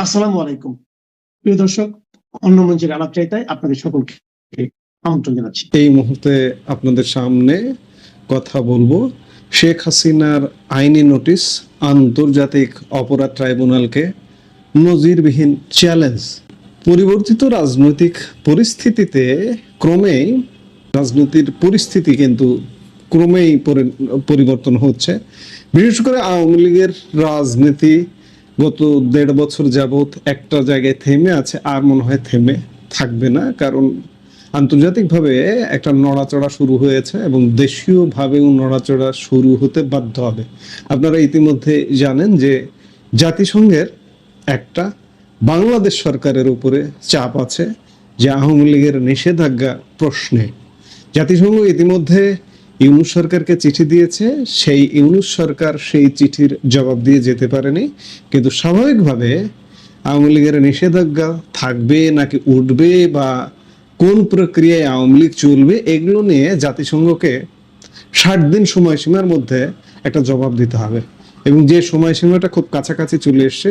আসসালামু আলাইকুম প্রিয় দর্শক, অন্য মঞ্চের আলাপচারিতায় আপনাদের সকলকে আমন্ত্রণ জানাচ্ছি। এই মুহূর্তে আপনাদের সামনে কথা বলবো শেখ হাসিনার আইনি নোটিশ আন্তর্জাতিক অপরাধ ট্রাইব্যুনালকে নজিরবিহীন চ্যালেঞ্জ। পরিবর্তিত রাজনৈতিক পরিস্থিতিতে ক্রমেই রাজনীতির পরিস্থিতি কিন্তু ক্রমেই পরিবর্তন হচ্ছে। বিশেষ করে আওয়ামী লীগের রাজনীতি গত 1.5 বছর যাবৎ একটা জায়গায় থেমে আছে, আর মনে হয় থেমে থাকবে না, কারণ আন্তর্জাতিকভাবে একটা নড়াচড়া শুরু হয়েছে এবং দেশীয়ভাবেও নড়াচড়া শুরু হতে বাধ্য হবে। আপনারা ইতিমধ্যে জানেন যে জাতিসংঘের একটা বাংলাদেশ সরকারের উপরে চাপ আছে যে আওয়ামী লীগের নিষেধাজ্ঞা প্রশ্নে। জাতিসংঘ ইতিমধ্যে ইউনূস সরকারকে চিঠি দিয়েছে, সেই ইউনূস সরকার সেই চিঠির জবাব দিয়ে যেতে পারেনি। কিন্তু স্বাভাবিকভাবে আওয়ামী লীগের নিষেধাজ্ঞা থাকবে নাকি উঠবে বা কোন প্রক্রিয়ায় আওয়ামী লীগ চলবে, এগুলো নিয়ে জাতিসংঘকে 60 দিন সময়সীমার মধ্যে একটা জবাব দিতে হবে এবং যে সময়সীমাটা খুব কাছাকাছি চলে এসছে,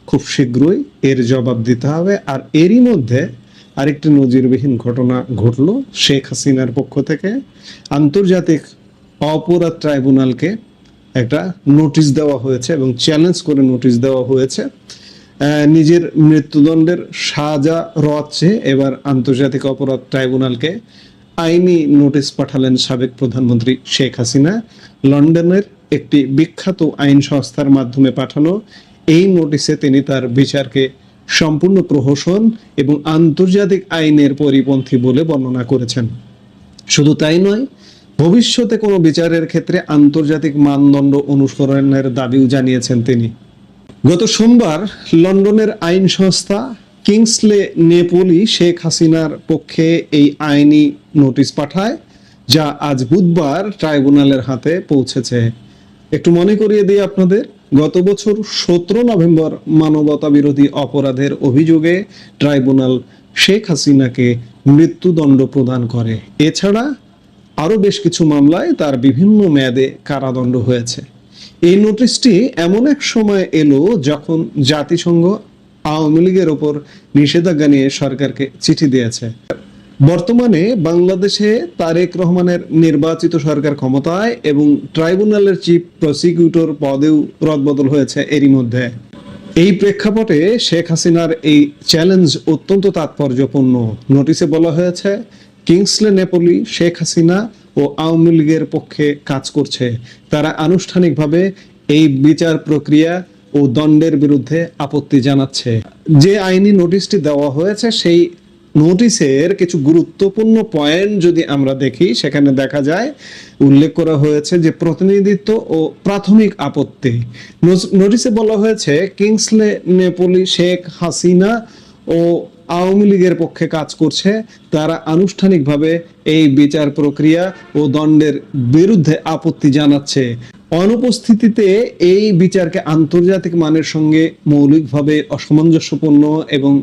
খুব শীঘ্রই এর জবাব দিতে হবে। আর এরই মধ্যে আরেকটি নজিরবিহীন ঘটনা ঘটলো। শেখ হাসিনার পক্ষ থেকে আন্তর্জাতিক অপরাধ ট্রাইব্যুনালকে একটা নোটিশ দেওয়া হয়েছে এবং চ্যালেঞ্জ করে নোটিশ দেওয়া হয়েছে। নিজের মৃত্যুদণ্ডের সাজা রচ্ছে এবার আন্তর্জাতিক অপরাধ ট্রাইব্যুনালকে আইনি নোটিশ পাঠালেন সাবেক প্রধানমন্ত্রী শেখ হাসিনা। লন্ডনের একটি বিখ্যাত আইন সংস্থার মাধ্যমে পাঠানো এই নোটিশে তিনি তার বিচারকে সম্পূর্ণ প্রহসন এবং আন্তর্জাতিক আইনের পরিপন্থী বলে বর্ণনা করেছেন। শুধু তাই নয়, ভবিষ্যতে কোনো বিচারের ক্ষেত্রে আন্তর্জাতিক মানদণ্ড অনুসরণের দাবিও জানিয়েছেন তিনি। গত সোমবার লন্ডনের আইন সংস্থা কিংসলে নেপোলি শেখ হাসিনার পক্ষে এই আইনি নোটিশ পাঠায়, যা আজ বুধবার ট্রাইব্যুনালের হাতে পৌঁছেছে। একটু মনে করিয়ে দিই আপনাদের, গত বছর 17 নভেম্বর মানবতা বিরোধী অপরাধের অভিযোগে ট্রাইব্যুনাল শেখ হাসিনাকে মৃত্যুদণ্ড প্রদান করে। এছাড়া আরও বেশ কিছু মামলায় তার বিভিন্ন মেয়াদে কারাদণ্ড হয়েছে। এই নোটিশটি এমন এক সময় এলো যখন জাতিসংঘ আওয়ামী লীগের ওপর নিষেধাজ্ঞা নিয়ে সরকারকে চিঠি দিয়েছে। বর্তমানে বাংলাদেশে তারেক রহমানের নির্বাচিত সরকার ক্ষমতায় এবং ট্রাইব্যুনালের চিফ প্রসিকিউটর পদেও রদবদল হয়েছে এরই মধ্যে। এই প্রেক্ষাপটে শেখ হাসিনার এই চ্যালেঞ্জ অত্যন্ত তাৎপর্যপূর্ণ। নোটিশে বলা হয়েছে, কিংসলে নেপোলি শেখ হাসিনা ও আওয়ামী লীগের পক্ষে কাজ করছে। তারা আনুষ্ঠানিকভাবে এই বিচার প্রক্রিয়া ও দণ্ডের বিরুদ্ধে আপত্তি জানাচ্ছে। যে আইনি নোটিশটি দেওয়া হয়েছে, সেই নোটিশের কিছু গুরুত্বপূর্ণ পয়েন্ট যদি আমরা দেখি, সেখানে দেখা যায় উল্লেখ করা হয়েছে যে প্রতিনিধিত্ব ও প্রাথমিক আপত্তি। নোটিশে বলা হয়েছে কিংসলে নেপোলি শেখ হাসিনা ও আওয়ামী লীগের পক্ষে কাজ করছে, তারা আনুষ্ঠানিকভাবে এই বিচার প্রক্রিয়া ও দণ্ডের বিরুদ্ধে আপত্তি জানাচ্ছে। অনুপস্থিতিতে এই বিচারকে আন্তর্জাতিক মানের সঙ্গে মৌলিকভাবে অসামঞ্জস্যপূর্ণ এবং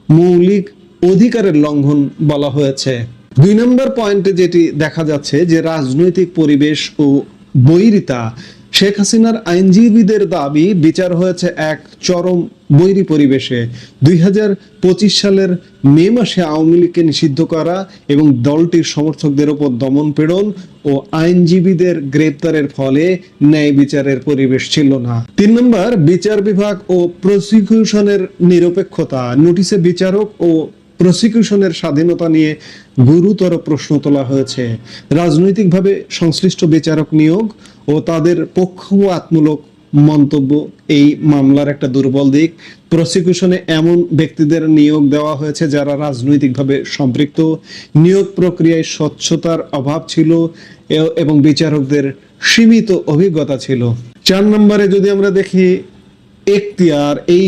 মৌলিক অধিকারের লঙ্ঘন বলা হয়েছে। 2 নম্বর পয়েন্টে যেটি দেখা যাচ্ছে যে রাজনৈতিক পরিবেশ ও বৈরিতা। শেখ হাসিনার আইনজীবীদের দাবি বিচার হয়েছে এক চরম বৈরী পরিবেশে। 2025 সালের মে মাসে আওয়ামী লীগকে নিষিদ্ধ করা এবং দলটির সমর্থকদের উপর দমন পীড়ন ও আইনজীবীদের গ্রেপ্তারের ফলে ন্যায় বিচারের পরিবেশ ছিল না। 3 নম্বর, বিচার বিভাগ ও প্রসিকিউশনের নিরপেক্ষতা। নোটিশে বিচারক ও প্রসিকিউশনের স্বাধীনতা নিয়ে গুরুতর প্রশ্ন তোলা হয়েছে। রাজনৈতিকভাবে সংশ্লিষ্ট বিচারক নিয়োগ ও তাদের পক্ষপাতমূলক মন্তব্য এই মামলার একটা দুর্বল দিক। প্রসিকিউশনে এমন ব্যক্তিদের নিয়োগ দেওয়া হয়েছে যারা রাজনৈতিকভাবে সম্পৃক্ত। নিয়োগ প্রক্রিয়ায় স্বচ্ছতার অভাব ছিল এবং বিচারকদের সীমিত অভিজ্ঞতা ছিল। 4 নম্বরে যদি আমরা দেখি এখতিয়ার, এই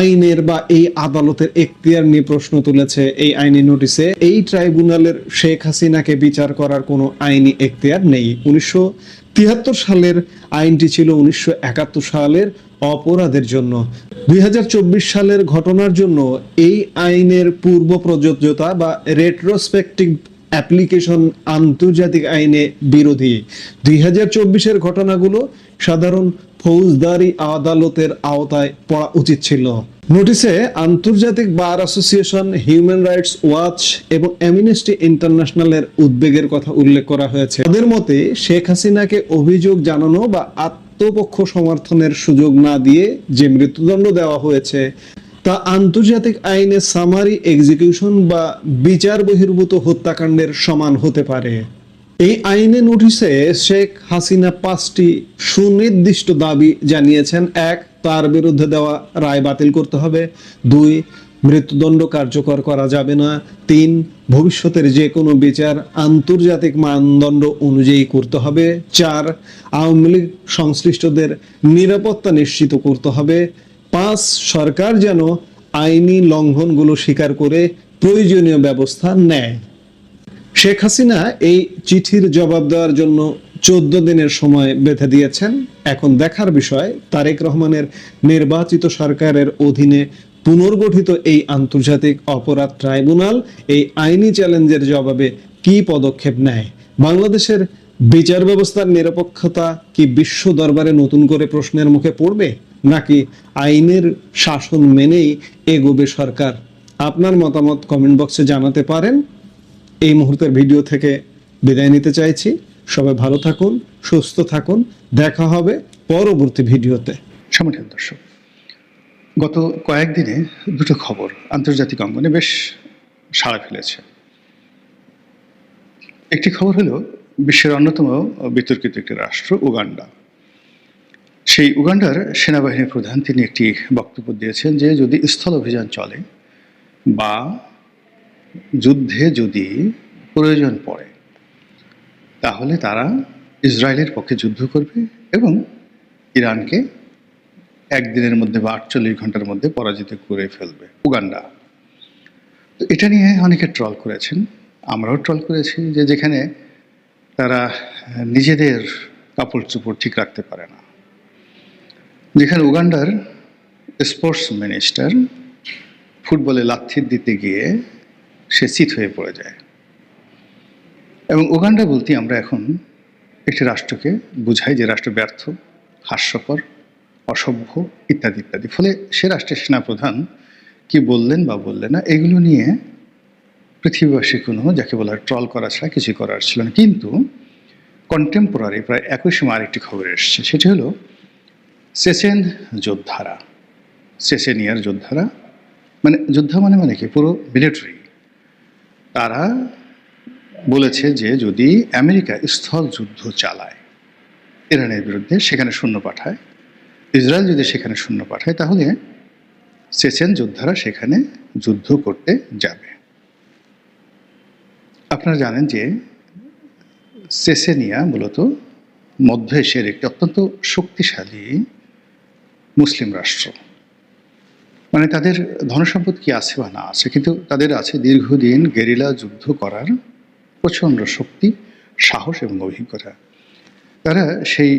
আইনের বা এই আদালতের এখতিয়ার নিয়ে প্রশ্ন তুলেছে এই আইনি নোটিশে। এই ট্রাইব্যুনালের শেখ হাসিনাকে বিচার করার কোনো আইনি এখতিয়ার নেই। 1973 সালের আইনটি ছিল 1971 সালের অপরাধের জন্য। 2024 সালের ঘটনার জন্য এই আইনের পূর্ব প্রযোজ্যতা বা রেট্রোস্পেক্টিভ অ্যাপ্লিকেশন আন্তর্জাতিক আইনে বিরোধী। 2024-এর ঘটনাগুলো সাধারণ ফৌজদারি আদালতের আওতায় পড়া উচিত ছিল। নোটিশে আন্তর্জাতিক bar association, human rights watch এবং অ্যামনেস্টি ইন্টারন্যাশনালের উদ্বেগের কথা উল্লেখ করা হয়েছে। তাদের মতে শেখ হাসিনাকে অভিযোগ জানানো বা আত্মপক্ষ সমর্থনের সুযোগ না দিয়ে যে মৃত্যুদণ্ড দেওয়া হয়েছে তা আন্তর্জাতিক আইনে সামারি এক্সিকিউশন বা বিচার বহির্ভূত হত্যাকাণ্ডের সমান হতে পারে। এই আইনে নোটিশে শেখ হাসিনা 5টি সুনির্দিষ্ট দাবি জানিয়েছেন। 1, তার বিরুদ্ধে দেওয়া রায় বাতিল করতে হবে। 2, মৃত্যুদণ্ড কার্যকর করা যাবে না। 3, ভবিষ্যতের যে কোনো বিচার আন্তর্জাতিক মানদণ্ড অনুযায়ী করতে হবে। 4, আওয়ামী লীগ সংশ্লিষ্টদের নিরাপত্তা নিশ্চিত করতে হবে। 5, সরকার যেন আইনি লঙ্ঘনগুলো স্বীকার করে প্রয়োজনীয় ব্যবস্থা নেয়। শেখ হাসিনা এই চিঠির জবাব দেওয়ার জন্য 14 দিনের সময় বেঁধে দিয়েছেন। এখন দেখার বিষয় তারেক রহমানের নির্বাচিত সরকারের অধীনে পুনর্গঠিত এই আন্তর্জাতিক অপরাধ ট্রাইব্যুনাল এই আইনি চ্যালেঞ্জের জবাবে কি পদক্ষেপ নেয়। বাংলাদেশের বিচার ব্যবস্থার নিরপেক্ষতা কি বিশ্ব দরবারে নতুন করে প্রশ্নের মুখে পড়বে, নাকি আইনের শাসন মেনেই এগোবে সরকার? আপনার মতামত কমেন্ট বক্সে জানাতে পারেন। এই মুহূর্তের ভিডিও থেকে বিদায় নিতে চাইছি। সবাই ভালো থাকুন, সুস্থ থাকুন। দেখা হবে পরবর্তী ভিডিওতে। সম্মানিত দর্শক, গত কয়েকদিনে দুটো খবর আন্তর্জাতিক অঙ্গনে বেশ সাড়া ফেলেছে। একটি খবর হলো বিশ্বের অন্যতম বিতর্কিত একটি রাষ্ট্র উগান্ডা। সেই উগান্ডার সেনাবাহিনীর প্রধান তিনি একটি বক্তব্য দিয়েছেন যে যদি স্থল অভিযান চলে বা যুদ্ধে যদি প্রয়োজন পড়ে তাহলে তারা ইসরায়েলের পক্ষে যুদ্ধ করবে এবং ইরানকে একদিনের মধ্যে বা 48 ঘন্টার মধ্যে পরাজিত করে ফেলবে উগান্ডা। তো এটা নিয়ে অনেকে ট্রল করেছেন, আমরাও ট্রল করেছি যে যেখানে তারা নিজেদের কাপড় চোপড় ঠিক রাখতে পারে না, যেখানে উগান্ডার স্পোর্টস মিনিস্টার ফুটবলে লাথি দিতে গিয়ে সে চিত হয়ে পড়ে যায়। এবং উগান্ডা বলতে আমরা এখন একটি রাষ্ট্রকে বুঝাই যে রাষ্ট্র ব্যর্থ, হাস্যকর, অসভ্য ইত্যাদি ইত্যাদি। ফলে সে রাষ্ট্রের সেনাপ্রধান কি বললেন বা বললেন না এগুলো নিয়ে পৃথিবীবাসী কোনো যাকে বলা হয় ট্রল করা ছাড়া কিছু করার ছিল না। কিন্তু কন্টেম্পোরারি প্রায় একই সময় আরেকটি খবর এসছে, সেটি হলো চেচেন যোদ্ধারা, চেচেনিয়ার যোদ্ধারা, মানে যোদ্ধা মানে কি পুরো মিলিটারি, তারা বলেছে যে যদি আমেরিকা স্থল যুদ্ধ চালায় ইরানের বিরুদ্ধে, সেখানে সৈন্য পাঠায়, ইসরায়েল যদি সেখানে সৈন্য পাঠায়, তাহলে চেচেন যোদ্ধারা সেখানে যুদ্ধ করতে যাবে। আপনারা জানেন যে চেচেনিয়া মূলত মধ্য এশিয়ার একটি অত্যন্ত শক্তিশালী মুসলিম রাষ্ট্র। মানে তাদের ধনসম্পদ কি আছে বা না আছে, কিন্তু তাদের আছে দীর্ঘদিন গেরিলা যুদ্ধ করার প্রচণ্ড শক্তি, সাহস এবং অভিজ্ঞতা। তারা সেই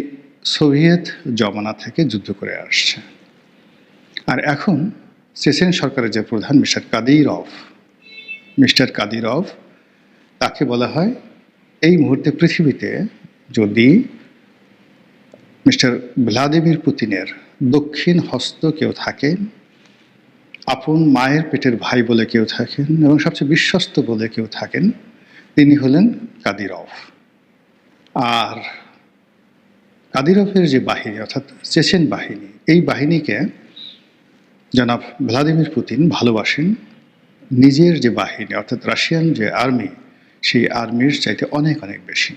সোভিয়েত জমানা থেকে যুদ্ধ করে আসছে। আর এখন চেচেন সরকারের যে প্রধান মিস্টার কাদিরভ, তাকে বলা হয় এই মুহূর্তে পৃথিবীতে যদি মিস্টার ভ্লাদিমির পুতিনের দক্ষিণ হস্ত কেউ থাকেন, আপন মায়ের পেটের ভাই বলে কেউ থাকেন এবং সবচেয়ে বিশ্বস্ত বলে কেউ থাকেন, তিনি হলেন কাদিরভ। আর কাদিরভের যে বাহিনী অর্থাৎ চেচেন বাহিনী, এই বাহিনীকে জনাব ভ্লাদিমির পুতিন ভালোবাসেন নিজের যে বাহিনী অর্থাৎ রাশিয়ান যে আর্মি, সেই আর্মির চাইতে অনেক অনেক বেশি।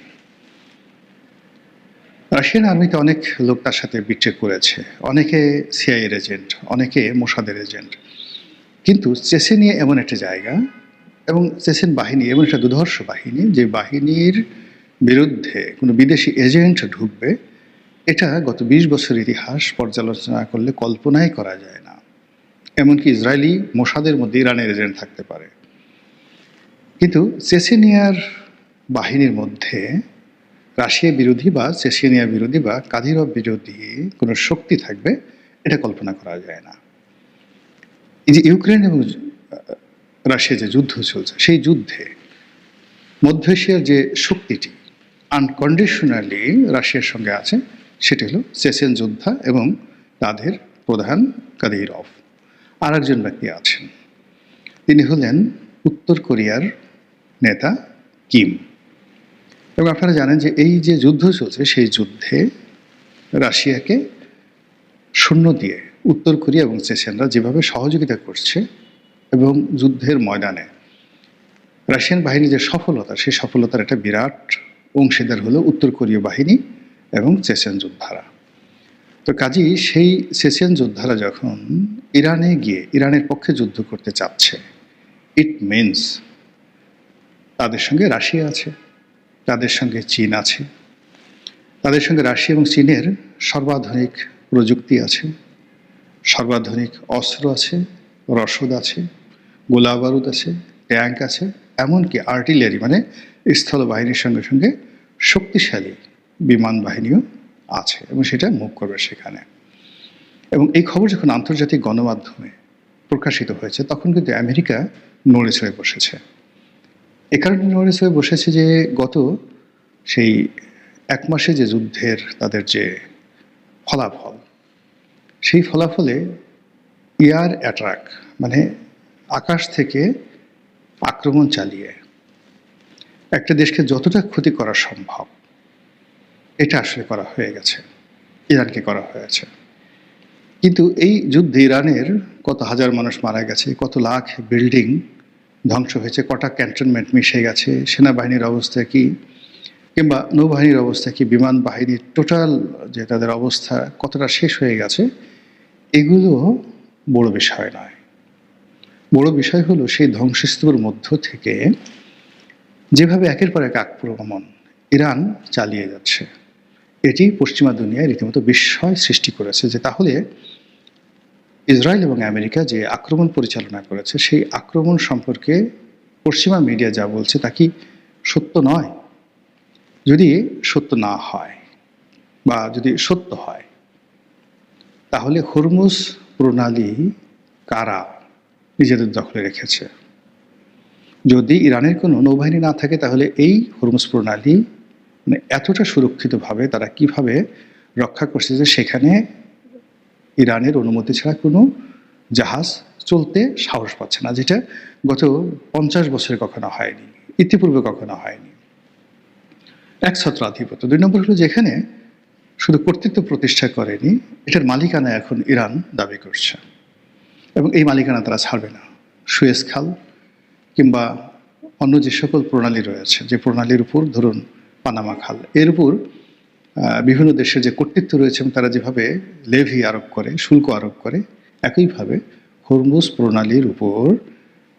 রাশিয়ান আর্মিতে অনেক লোক তার সাথে বিট্রে করেছে, অনেকে সিআইএর এজেন্ট, অনেকে মোসাদের এজেন্ট। কিন্তু চেচেনিয়া এমন একটা জায়গা এবং চেচেন বাহিনী এমন একটা দুর্ধর্ষ বাহিনী, যে বাহিনীর বিরুদ্ধে কোনো বিদেশি এজেন্ট ঢুকবে, এটা গত 20 বছর ইতিহাস পর্যালোচনা করলে কল্পনাই করা যায় না। এমনকি ইসরায়েলি মোসাদের মধ্যে ইরানের এজেন্ট থাকতে পারে। কিন্তু চেচেনিয়ার বাহিনীর মধ্যে রাশিয়া বিরোধী বা চেচেনিয়া বিরোধী বা কাদিরভ বিরোধী কোনো শক্তি থাকবে, এটা কল্পনা করা যায় না। এই যে ইউক্রেন এবং রাশিয়া যে যুদ্ধ চলছে, সেই যুদ্ধে মধ্য এশিয়ার যে শক্তিটি আনকন্ডিশনালি রাশিয়ার সঙ্গে আছে, সেটি হলো চেচেন যোদ্ধা এবং তাদের প্রধান কাদিরভ। আর একজন ব্যক্তি আছেন, তিনি হলেন উত্তর কোরিয়ার নেতা কিম। এবং আপনারা জানেন যে এই যে যুদ্ধ চলছে, সেই যুদ্ধে রাশিয়াকে শূন্য দিয়ে উত্তর কোরিয়া এবং চেচেনরা যেভাবে সহযোগিতা করছে এবং যুদ্ধের ময়দানে রাশিয়ান বাহিনীর যে সফলতা, সেই সফলতার একটা বিরাট অংশীদার হলো উত্তর কোরীয় বাহিনী এবং চেচেন যোদ্ধারা। তো কাজেই সেই চেচেন যোদ্ধারা যখন ইরানে গিয়ে ইরানের পক্ষে যুদ্ধ করতে চাচ্ছে, ইট মিনস তাদের সঙ্গে রাশিয়া আছে, তাদের সঙ্গে চীন আছে, তাদের সঙ্গে রাশিয়া এবং চীনের সর্বাধুনিক প্রযুক্তি আছে, সর্বাধুনিক অস্ত্র আছে, রসদ আছে, গোলা বারুদ আছে, ট্যাঙ্ক আছে, এমনকি আর্টিলারি মানে স্থল বাহিনীর সঙ্গে সঙ্গে শক্তিশালী বিমান বাহিনীও আছে এবং সেটা মুভ করবে সেখানে। এবং এই খবর যখন আন্তর্জাতিক গণমাধ্যমে প্রকাশিত হয়েছে, তখন কিন্তু আমেরিকা নড়ে চড়ে বসেছে। এ কারণে নড়ে চড়ে বসেছে যে গত সেই 1 মাসে যে যুদ্ধের তাদের যে ফলাফল, সেই ফলাফলে এয়ার অ্যাটাক মানে আকাশ থেকে আক্রমণ চালিয়ে একটা দেশকে যতটা ক্ষতি করা সম্ভব এটা আসলে করা হয়ে গেছে, ইরানকে করা হয়েছে। কিন্তু এই যুদ্ধে ইরানের কত হাজার মানুষ মারা গেছে, কত লাখ বিল্ডিং ধ্বংস হয়েছে, কটা ক্যান্টনমেন্ট মিশে গেছে, সেনাবাহিনীর অবস্থা কি, কিংবা নৌবাহিনীর অবস্থা কি, বিমান বাহিনীর টোটাল যে তাদের অবস্থা কতটা শেষ হয়ে গেছে, এগুলো বড় বিষয় নয়। বড় বিষয় হলো সেই ধ্বংসস্তূপের মধ্য থেকে যেভাবে একের পর এক আক্রমণ ইরান চালিয়ে যাচ্ছে, এটি পশ্চিমা দুনিয়ায় রীতিমতো বিস্ময় সৃষ্টি করেছে যে তাহলে ইসরায়েল এবং আমেরিকা যে আক্রমণ পরিচালনা করেছে, সেই আক্রমণ সম্পর্কে পশ্চিমা মিডিয়া যা বলছে তা কি সত্য নয়? যদি সত্য না হয় বা যদি সত্য হয়, তাহলে হরমুজ প্রণালী কারা নিজেদের দখলে রেখেছে? যদি ইরানের কোনো নৌবাহিনী না থাকে, তাহলে এই হরমুজ প্রণালী মানে এতটা সুরক্ষিতভাবে তারা কিভাবে রক্ষা করছে যে সেখানে ইরানের অনুমতি ছাড়া কোনো জাহাজ চলতে সাহস পাচ্ছে না, যেটা গত 50 বছরে কখনো হয়নি, ইতিপূর্বে কখনো হয়নি। এক ছত্র আধিপত্য। 2 নম্বর হলো যেখানে শুধু কর্তৃত্ব প্রতিষ্ঠা করেনি, এটার মালিকানা এখন ইরান দাবি করছে এবং এই মালিকানা তারা ছাড়বে না। সুয়েজ খাল কিংবা অন্য যে সকল প্রণালী রয়েছে, যে প্রণালীর উপর ধরুন পানামা খাল, এর উপর বিভিন্ন দেশের যে কর্তৃত্ব রয়েছে এবং তারা যেভাবে লেভি আরোপ করে, শুল্ক আরোপ করে, একইভাবে হরমুজ প্রণালীর উপর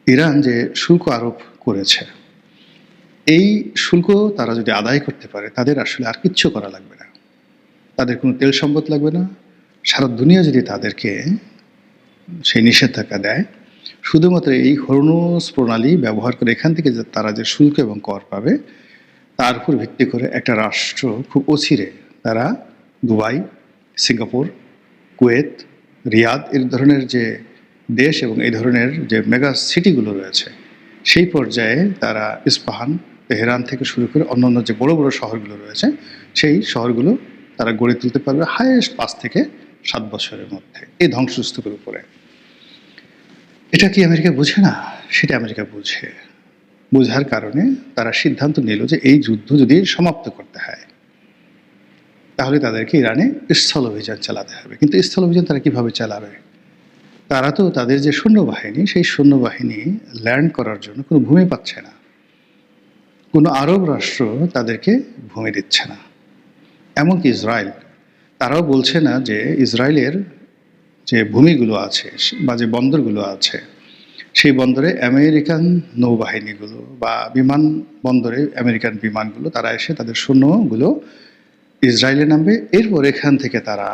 ইরান যে শুল্ক আরোপ করেছে, এই শুল্ক তারা যদি আদায় করতে পারে, তাদের আসলে আর কিচ্ছু করা লাগবে না, তাদের কোনো তেল সম্পদ লাগবে না। সারা দুনিয়া যদি তাদেরকে সেই নিষেধাজ্ঞা দেয়, শুধুমাত্র এই হরমুজ প্রণালী ব্যবহার করে এখান থেকে যে তারা যে শুল্ক এবং কর পাবে, তার উপর ভিত্তি করে একটা রাষ্ট্র খুব অচিরে তারা দুবাই, সিঙ্গাপুর, কুয়েত, রিয়াদ এই ধরনের যে দেশ এবং এই ধরনের যে মেগা সিটিগুলো রয়েছে, সেই পর্যায়ে তারা ইস্পাহান, তেহরান থেকে শুরু করে অন্যান্য যে বড় বড় শহরগুলো রয়েছে, সেই শহরগুলো তারা গড়ে তুলতে পারবে হাইয়েস্ট 5 থেকে 7 বছরের মধ্যে এই ধ্বংসস্তূপের উপরে। এটা কি আমেরিকা বুঝে না? সেটা আমেরিকা বুঝে। বোঝার কারণে তারা সিদ্ধান্ত নিল যে এই যুদ্ধ যদি সমাপ্ত করতে হয়, তাহলে তাদেরকে ইরানে স্থল অভিযান চালাতে হবে। কিন্তু স্থল অভিযান তারা কিভাবে চালাবে? তারা তো তাদের যে সৈন্যবাহিনী, সেই সৈন্যবাহিনী ল্যান্ড করার জন্য কোনো ভূমি পাচ্ছে না, কোনো আরব রাষ্ট্র তাদেরকে ভূমি দিচ্ছে না, এমনকি ইসরায়েল তারাও বলছে না যে ইসরায়েলের যে ভূমিগুলো আছে বা যে বন্দরগুলো আছে, সেই বন্দরে আমেরিকান নৌবাহিনীগুলো বা বিমান বন্দরে আমেরিকান বিমানগুলো তারা এসে তাদের সৈন্যগুলো ইসরায়েলে নামবে, এরপর এখান থেকে তারা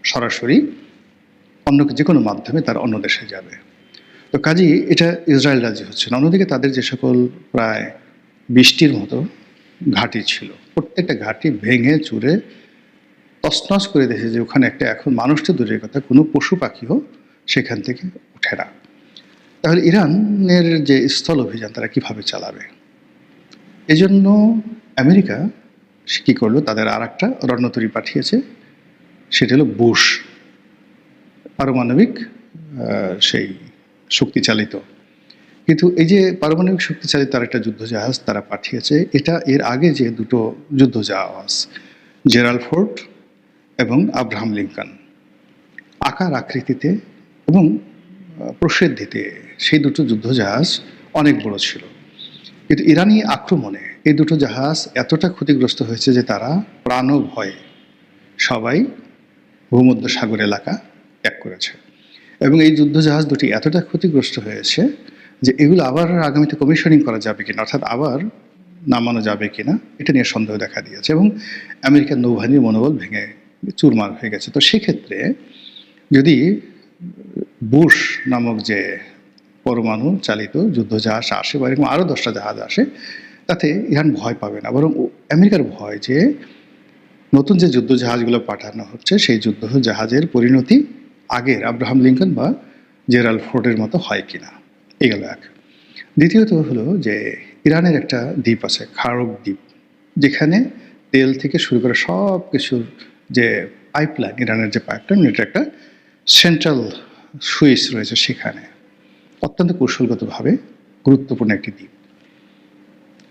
সরাসরি অন্য যে কোনো মাধ্যমে তারা অন্য দেশে যাবে। তো কাজেই এটা ইসরায়েল রাজি হচ্ছে না। অন্যদিকে তাদের যে সকল প্রায় 20টির মতো ঘাঁটি ছিল, প্রত্যেকটা ঘাঁটি ভেঙে চুরে তছনছ করে দিয়েছে যে ওখানে একটা এখন মানুষ তো দূরের কথা, কোনো পশু পাখিও সেখান থেকে ওঠে না। তাহলে ইরানের যে স্থল অভিযান তারা কিভাবে চালাবে? এজন্য আমেরিকা সে কী করলো, তাদের আর একটা রণতরী পাঠিয়েছে, সেটা হলো বুশ, পারমাণবিক সেই শক্তিচালিত। কিন্তু এই যে পারমাণবিক শক্তিচালিত আরেকটা যুদ্ধজাহাজ তারা পাঠিয়েছে, এটা এর আগে যে দুটো যুদ্ধজাহাজ জেরাল্ড ফোর্ড এবং আব্রাহাম লিঙ্কন, আকার আকৃতিতে এবং প্রসিদ্ধিতে সেই দুটো যুদ্ধজাহাজ অনেক বড় ছিল। কিন্তু ইরানি আক্রমণে এই দুটো জাহাজ এতটা ক্ষতিগ্রস্ত হয়েছে যে তারা প্রাণভয়ে সবাই ভূমধ্য সাগর এলাকা ত্যাগ করেছে। এবং এই যুদ্ধজাহাজ দুটি এতটা ক্ষতিগ্রস্ত হয়েছে যে এগুলো আবার আগামীতে কমিশনিং করা যাবে কিনা, অর্থাৎ আবার নামানো যাবে কিনা, এটা নিয়ে সন্দেহ দেখা দিয়েছে এবং আমেরিকার নৌবাহিনীর মনোবল ভেঙে চুরমার হয়ে গেছে। তো সেক্ষেত্রে যদি বুশ নামক যে পরমাণু চালিত যুদ্ধজাহাজ আসে বা এরকম আরও 10টা জাহাজ আসে, তাতে ইরান ভয় পাবে না, বরং আমেরিকার ভয় যে নতুন যে যুদ্ধজাহাজগুলো পাঠানো হচ্ছে সেই যুদ্ধজাহাজের পরিণতি আগের আব্রাহাম লিঙ্কন বা জেরাল্ড ফোর্ডের মতো হয় কিনা, এগুলো এক। দ্বিতীয়ত হলো যে ইরানের একটা দ্বীপ আছে, খারক দ্বীপ, যেখানে তেল থেকে শুরু করে সব কিছুর যে পাইপলাইন, ইরানের যে পাইপলাইন, এটা একটা সেন্ট্রাল সুইচ রয়েছে সেখানে, অত্যন্ত কৌশলগতভাবে গুরুত্বপূর্ণ একটি দ্বীপ।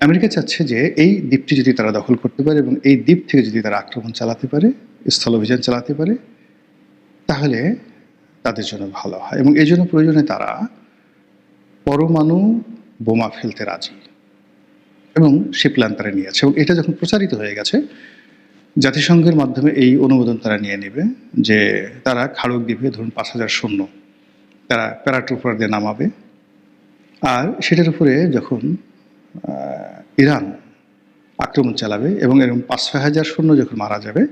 আমেরিকা চাচ্ছে যে এই দ্বীপটি যদি তারা দখল করতে পারে এবং এই দ্বীপ থেকে যদি তারা আক্রমণ চালাতে পারে, স্থল অভিযান চালাতে পারে, তাহলে তাদের জন্য ভালো হয় এবং এই জন্য প্রয়োজনে তারা পরমাণু বোমা ফেলতে রাজি এবং সে প্ল্যান তারা নিয়েছে। এবং এটা যখন প্রচারিত হয়ে গেছে, জাতিসংঘের মাধ্যমে এই অনুমোদন তারা নিয়ে নেবে যে তারা খাড়ক দ্বীপে ধরুন 5000 সৈন্য তারা প্যারাট্রুপার দিয়ে নামাবে, আর সেটার উপরে যখন ইরান আক্রমণ চালাবে এবং এরকম 5,000 সৈন্য যখন মারা যাবে,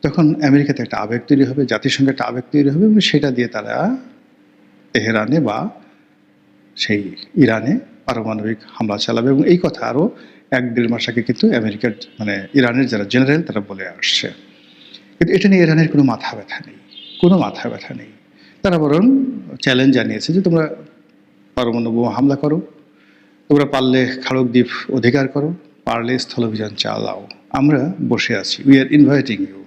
তখন আমেরিকাতে একটা আবেগ তৈরি হবে, জাতিসংঘে একটা আবেগ তৈরি হবে এবং সেটা দিয়ে তারা তেহরানে বা সেই ইরানে পারমাণবিক হামলা চালাবে। এবং এই কথা আরও 1-1.5 মাস আগে কিন্তু আমেরিকার ইরানের যারা জেনারেল তারা বলে আসছে। কিন্তু এটা নিয়ে ইরানের কোনো মাথা ব্যথা নেই, কোনো মাথা ব্যথা নেই। তারা বরং চ্যালেঞ্জ জানিয়েছে যে তোমরা পরমাণু বোমা হামলা করো, তোমরা পারলে খাড়ক দ্বীপ অধিকার করো, পারলে স্থল অভিযান চালাও, আমরা বসে আছি, উই আর ইনভাইটিং ইউ।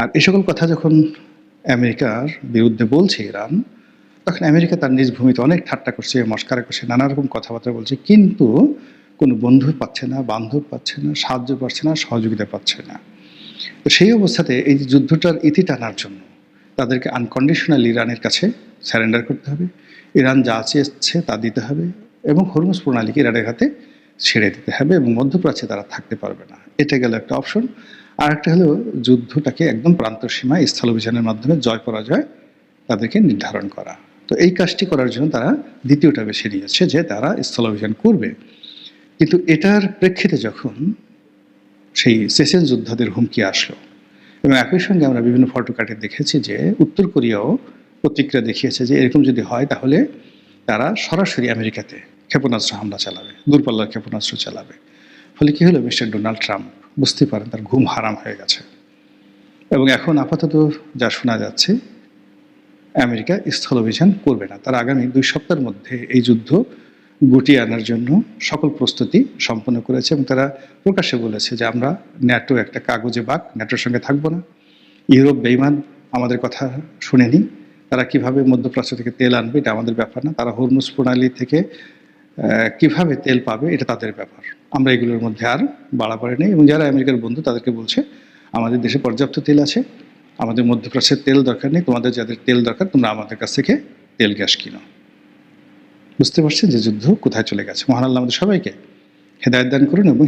আর এই সকল কথা যখন আমেরিকার বিরুদ্ধে বলছে ইরান, তখন আমেরিকা তার নিজ ভূমিতে অনেক ঠাট্টা করছে, মস্কারা করছে, নানা রকম কথাবার্তা বলছে, কিন্তু কোনো বন্ধু পাচ্ছে না, বান্ধব পাচ্ছে না, সাহায্য পাচ্ছে না, সহযোগিতা পাচ্ছে না। তো সেই অবস্থাতে এই যুদ্ধটার ইতি টানার জন্য তাদেরকে আনকন্ডিশনালি ইরানের কাছে স্যারেন্ডার করতে হবে, ইরান যা চেয়েছে তা দিতে হবে এবং হরমুজ প্রণালীকে ইরানের হাতে ছেড়ে দিতে হবে এবং মধ্যপ্রাচ্যে তারা থাকতে পারবে না। এটা গেল একটা অপশন। আর একটা হলো যুদ্ধটাকে একদম প্রান্ত সীমায় স্থল অভিযানের মাধ্যমে জয় পরাজয় তাদেরকে নির্ধারণ করা। তো এই কাজটি করার জন্য তারা দ্বিতীয়টা বেছে নিয়েছে যে তারা স্থল অভিযান করবে। কিন্তু এটার প্রেক্ষিতে যখন সেই চেচেন যোদ্ধাদের হুমকি আসলো এবং একই সঙ্গে আমরা বিভিন্ন ফটো কাটে দেখেছি যে উত্তর কোরিয়াও প্রতিক্রিয়া দেখিয়েছে যে এরকম যদি হয় তাহলে তারা সরাসরি আমেরিকাতে ক্ষেপণাস্ত্র হামলা চালাবে, দূরপাল্লার ক্ষেপণাস্ত্র চালাবে। ফলে কী হলো, মিস্টার ডোনাল্ড ট্রাম্প বুঝতে পারেন তার ঘুম হারাম হয়ে গেছে এবং এখন আপাতত যা শোনা যাচ্ছে আমেরিকা স্থল অভিযান করবে না। তারা আগামী 2 সপ্তাহের মধ্যে এই যুদ্ধ গুটিয়ে আনার জন্য সকল প্রস্তুতি সম্পন্ন করেছে এবং তারা প্রকাশ্যে বলেছে যে আমরা ন্যাটো একটা কাগজে বাঘ, ন্যাটোর সঙ্গে থাকবো না। ইউরোপ বেইমান, আমাদের কথা শুনেনি, তারা কিভাবে মধ্যপ্রাচ্য থেকে তেল আনবে এটা আমাদের ব্যাপার না, তারা হরমুজ প্রণালী থেকে কিভাবে তেল পাবে এটা তাদের ব্যাপার, আমরা এগুলোর মধ্যে আর বাড়াবাড়ি নেই। এবং যারা আমেরিকার বন্ধু তাদেরকে বলছে আমাদের দেশে পর্যাপ্ত তেল আছে, আমাদের মধ্যপ্রাচ্যের তেল দরকার নেই, তোমাদের যাদের তেল দরকার তোমরা আমাদের কাছ থেকে তেল গ্যাস কিনো। বুঝতে পারছেন যে যুদ্ধ কোথায় চলে গেছে। মহান আল্লাহ আমাদের সবাইকে হেদায়েত দান করুন এবং